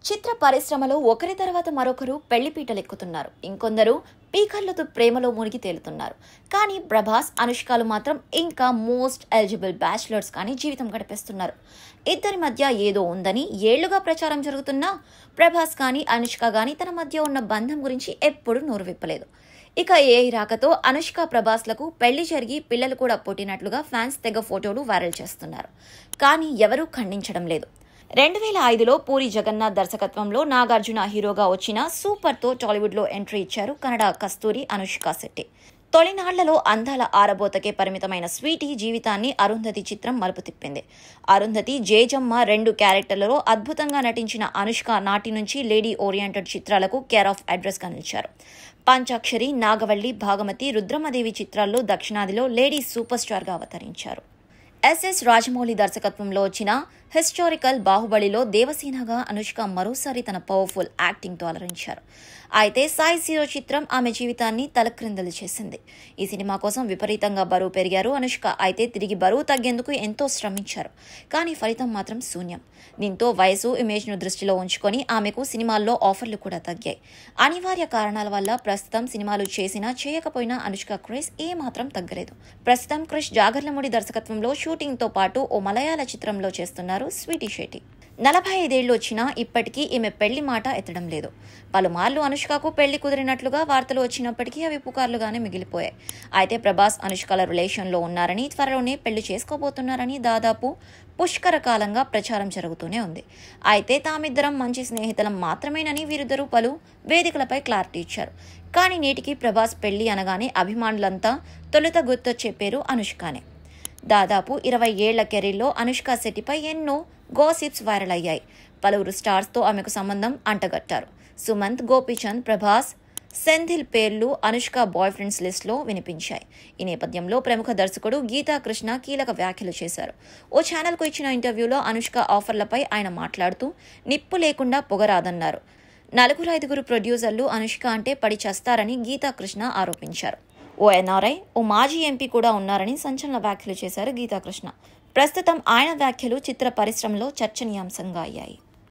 చిత్ర పరిశ్రమలో ఒకరి తర్వాత మరొకరు పెళ్లిపీటలెక్కుతున్నారు. ఇంకొందరు పీకర్లతో ప్రేమలో మునిగి తేలుతున్నారు. కానీ ప్రభాస్, అనుష్కలు మాత్రం ఇంకా మోస్ట్ ఎలిజిబుల్ బ్యాచిలర్స్ కానీ జీవితం గడిపేస్తున్నారు. ఇద్దరి మధ్య ఏదో ఉందని ఏళ్లుగా ప్రచారం జరుగుతున్నా ప్రభాస్ కానీ అనుష్క కానీ తన మధ్య ఉన్న బంధం గురించి ఎప్పుడూ నోరు విప్పలేదు. ఇక ఏ రాకతో అనుష్క ప్రభాస్లకు పెళ్లి జరిగి పిల్లలు కూడా పుట్టినట్లుగా ఫ్యాన్స్ తెగ ఫోటోలు వైరల్ చేస్తున్నారు. కానీ ఎవరూ ఖండించడం లేదు. 2005లో పూరి జగన్నాథ్ దర్శకత్వంలో నాగార్జున హీరోగా వచ్చిన సూపర్తో టాలీవుడ్లో ఎంట్రీ ఇచ్చారు కన్నడ కస్తూరి అనుష్క శెట్టి. తొలినాళ్లలో అందాల ఆరబోతకే పరిమితమైన స్వీటీ జీవితాన్ని అరుంధతి చిత్రం మలుపు తిప్పింది. అరుంధతి, జేజమ్మ 2 క్యారెక్టర్లలో అద్భుతంగా నటించిన అనుష్క నాటి నుంచి లేడీ ఓరియంటెడ్ చిత్రాలకు కేర్ ఆఫ్ అడ్రస్ గా నిలిచారు. పంచాక్షరి, నాగవల్లి, భాగమతి, రుద్రమదేవి చిత్రాల్లో దక్షిణాదిలో లేడీ సూపర్ స్టార్ గా అవతరించారు. ఎస్ఎస్ రాజమౌళి దర్శకత్వంలో వచ్చిన హిస్టారికల్ బాహుబలిలో దేవసేనగా అనుష్క మరోసారి తన పవర్ఫుల్ యాక్టింగ్తో అలరించారు. అయితే సాయి జీరో చిత్రం ఆమె జీవితాన్ని తలక్రిందలు చేసింది. ఈ సినిమా కోసం విపరీతంగా బరువు పెరిగారు అనుష్క. అయితే తిరిగి బరువు తగ్గేందుకు ఎంతో శ్రమించారు. కానీ ఫలితం మాత్రం శూన్యం. దీంతో వయసు, ఇమేజ్ను దృష్టిలో ఉంచుకొని ఆమెకు సినిమాల్లో ఆఫర్లు కూడా తగ్గాయి. అనివార్య కారణాల వల్ల ప్రస్తుతం సినిమాలు చేసినా చేయకపోయినా అనుష్క క్రేజ్ ఏమాత్రం తగ్గలేదు. ప్రస్తుతం క్రిష్ జాగర్లమూడి దర్శకత్వంలో షూటింగ్తో పాటు ఓ మలయాళ చిత్రంలో చేస్తున్నారు స్వీటీ శెట్టి. 45 ఏళ్లు వచ్చినా ఇప్పటికీ ఈమె పెళ్లి మాట ఎత్తడం లేదు. పలుమార్లు అనుష్కకు పెళ్లి కుదిరినట్లుగా వార్తలు వచ్చినప్పటికీ అవి పుకార్లుగానే మిగిలిపోయాయి. అయితే ప్రభాస్ అనుష్కల రిలేషన్లో ఉన్నారని, త్వరలోనే పెళ్లి చేసుకోబోతున్నారని దాదాపు పుష్కర కాలంగా ప్రచారం జరుగుతూనే ఉంది. అయితే తామిద్దరం మంచి స్నేహితులం మాత్రమేనని వీరిద్దరూ పలు వేదికలపై క్లారిటీ ఇచ్చారు. కానీ నేటికి ప్రభాస్ పెళ్లి అనగానే అభిమానులంతా తొలుత గుర్తొచ్చే పేరు అనుష్కనే. దాదాపు 20 ఏళ్ల కెరీర్లో అనుష్క శెట్టిపై ఎన్నో గాసిప్స్ వైరల్ అయ్యాయి. పలువురు స్టార్స్తో ఆమెకు సంబంధం అంటగట్టారు. సుమంత్, గోపీచంద్, ప్రభాస్, సెంథిల్ పేర్లు అనుష్క బాయ్ ఫ్రెండ్స్ లిస్ట్లో వినిపించాయి. ఈ నేపథ్యంలో ప్రముఖ దర్శకుడు గీతా కృష్ణ కీలక వ్యాఖ్యలు చేశారు. ఓ ఛానల్కు ఇచ్చిన ఇంటర్వ్యూలో అనుష్క ఆఫర్లపై ఆయన మాట్లాడుతూ నిప్పు లేకుండా పొగరాదన్నారు. 4-5 ప్రొడ్యూసర్లు అనుష్క అంటే పడి చేస్తారని గీతా కృష్ణ ఆరోపించారు. ఓ ఎన్ఆర్ఐ, ఓ మాజీ ఎంపీ కూడా ఉన్నారని సంచలన వ్యాఖ్యలు చేశారు గీతాకృష్ణ. ప్రస్తుతం ఆయన వ్యాఖ్యలు చిత్ర పరిశ్రమలో చర్చనీయాంశంగా అయ్యాయి.